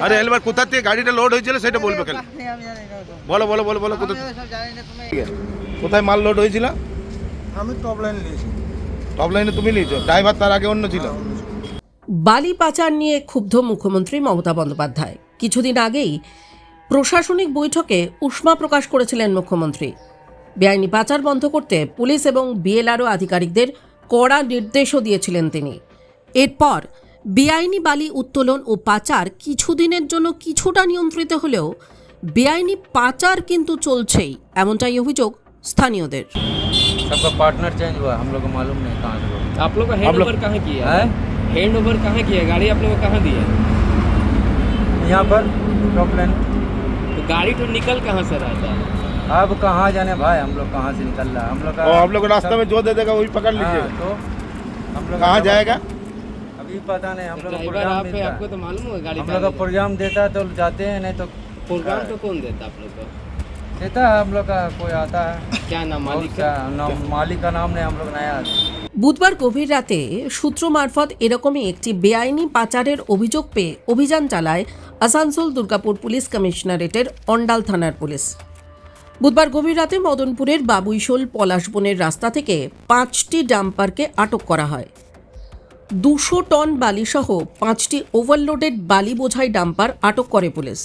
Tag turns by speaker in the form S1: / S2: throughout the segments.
S1: আরে এবার কোথা থেকে গাড়িটা লোড হয়েছিল সেটা বলবে কেন? বলো বলো বলো বলো কোথায় মাল লোড হয়েছিল?
S2: আমি টপ লাইন নিয়েছি।
S1: টপ লাইনে তুমি নিয়েছো, ড্রাইভার তার আগে অন্য ছিল।
S3: বালি পাচার নিয়ে ক্ষুব্ধ মুখ্যমন্ত্রী মমতা বন্দ্যোপাধ্যায়। কিছুদিন আগেই প্রশাসনিক বৈঠকে উষ্মা প্রকাশ করেছিলেন মুখ্যমন্ত্রী। বেআইনি পাচার বন্ধ করতে পুলিশ এবং বিএলআরও আধিকারিকদের কড়া নির্দেশও দিয়েছিলেন তিনি। এরপর বেআইনি বালি উত্তোলন ও পাচার কিছুদিনের জন্য কিছুটা নিয়ন্ত্রিত হলেও বেআইনি পাচার কিন্তু চলছেই, এমনটাই অভিযোগ স্থানীয়দের।
S4: सबका पार्टनर चेंज हुआ, हम लोग को मालूम नहीं कहाँ से हुआ।
S5: आप लोग का हैंड ओवर कहाँ किया है? हैंड ओवर कहाँ किया? गाड़ी आप लोग को कहाँ दी है?
S4: यहाँ पर टॉप लाइन।
S5: तो गाड़ी तो निकल कहाँ से रहा था?
S4: अब कहाँ जाने भाई, हम लोग कहाँ से निकल रहा है हम लोग का।
S1: और हम लोग रास्ते में जो दे देगा वही पकड़ लीजिए।
S4: तो हम लोग
S1: कहाँ जाएगा
S4: अभी पता नहीं, हम लोग का
S5: ड्राइवर
S4: प्रोग्राम
S5: आप है,
S4: देता
S5: आपको तो मालूम होगा गाड़ी
S4: हम लोग का प्रोग्राम देता है तो जाते हैं, नहीं तो
S5: प्रोग्राम तो कौन देता आप लोग को?
S4: देता है हम लोग का कोई आता है।
S5: क्या नाम मालिक
S4: क्या
S5: का?
S4: नाम, मालिक का नाम नहीं, हम लोग नया आदमी।
S3: বুধবার গভীর রাতে সূত্র মারফত এরকমই একটি বেআইনি পাচারের অভিযোগ পেয়ে অভিযান চালায় আসানসোল দুর্গাপুর পুলিশ কমিশনারেটের অন্ডাল থানার পুলিশ। বুধবার গভীর রাতে মদনপুরের বাবুইশোল পলাশবনের রাস্তা থেকে 5টি ডাম্পারকে আটক করা হয়। 200 টন বালিসহ 5টি ওভারলোডেড বালি বোঝাই ডাম্পার আটক করে পুলিশ।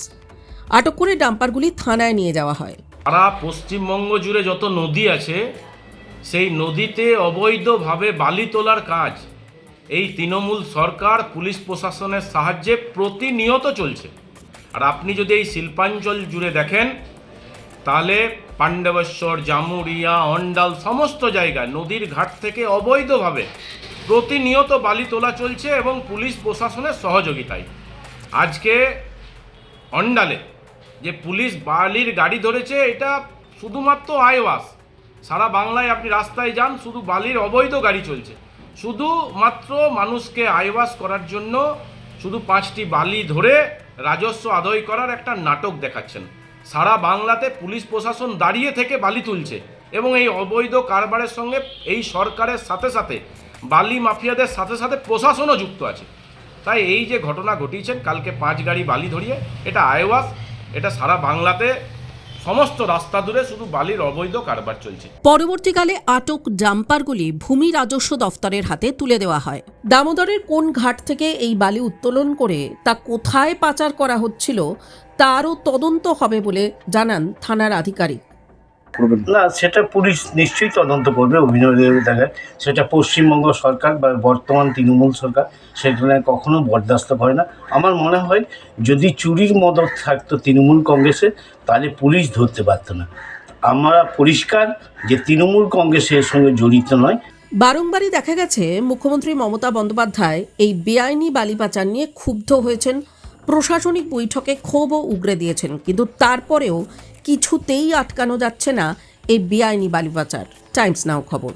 S3: আটক করে ডাম্পারগুলি থানায় নিয়ে যাওয়া হয়।
S6: সারা পশ্চিমবঙ্গ জুড়ে যত নদী আছে সেই নদীতে অবৈধভাবে বালি তোলার কাজ এই তৃণমূল সরকার পুলিশ প্রশাসনের সাহায্যে প্রতিনিয়ত চলছে। আর আপনি যদি এই শিল্পাঞ্চল জুড়ে দেখেন তাহলে পাণ্ডবেশ্বর, জামুরিয়া, অন্ডাল সমস্ত জায়গায় নদীর ঘাট থেকে অবৈধভাবে প্রতিনিয়ত বালি তোলা চলছে এবং পুলিশ প্রশাসনের সহযোগিতায়। আজকে অন্ডালে যে পুলিশ বালির গাড়ি ধরেছে এটা শুধুমাত্র আইওয়াস। সারা বাংলায় আপনি রাস্তায় যান শুধু বালির অবৈধ গাড়ি চলছে। শুধুমাত্র মানুষকে আইওয়াস করার জন্য শুধু 5টি বালি ধরে রাজস্ব আদায় করার একটা নাটক দেখাচ্ছেন। সারা বাংলাতে পুলিশ প্রশাসন দাঁড়িয়ে থেকে বালি তুলছে এবং এই অবৈধ কারবারের সঙ্গে এই সরকারের সাথে সাথে বালি মাফিয়াদের সাথে সাথে প্রশাসনও যুক্ত আছে। তাই এই যে ঘটনা ঘটিয়েছেন কালকে 5 গাড়ি বালি ধরিয়ে, এটা আইওয়াস, এটা সারা বাংলাতে সমস্ত রাস্তা ধরে শুধু বালির অবৈধ কারবার চলছে।
S3: পরবর্তীকালে আটক ডাম্পারগুলি ভূমি রাজস্ব দফতরের হাতে তুলে দেওয়া হয়। দামোদরের কোন ঘাট থেকে এই বালি উত্তোলন করে তা কোথায় পাচার করা হচ্ছিল তারও তদন্ত হবে বলে জানান থানার আধিকারিক।
S7: না, সেটা পুলিশ নিশ্চয়ই তদন্ত করবে। অভিনয়ের জায়গায় সেটা পশ্চিমবঙ্গ সরকার বা বর্তমান তৃণমূল সরকার সেখানে কখনো বরদাস্ত করে না। আমার মনে হয় যদি চুরির মদত থাকতো তৃণমূল কংগ্রেসে তাহলে পুলিশ ধরতে পারত না। আমরা পরিষ্কার যে তৃণমূল কংগ্রেসের সঙ্গে জড়িত নয়।
S3: বারংবারই দেখা গেছে মুখ্যমন্ত্রী মমতা বন্দ্যোপাধ্যায় এই বেআইনি বালি পাচার নিয়ে ক্ষুব্ধ হয়েছেন, প্রশাসনিক বৈঠকে ক্ষোভও উগরে দিয়েছেন, কিন্তু তারপরেও কিছুতেই আটকানো যাচ্ছে না এই বেআইনি বালি পাচার। টাইমস নাও খবর।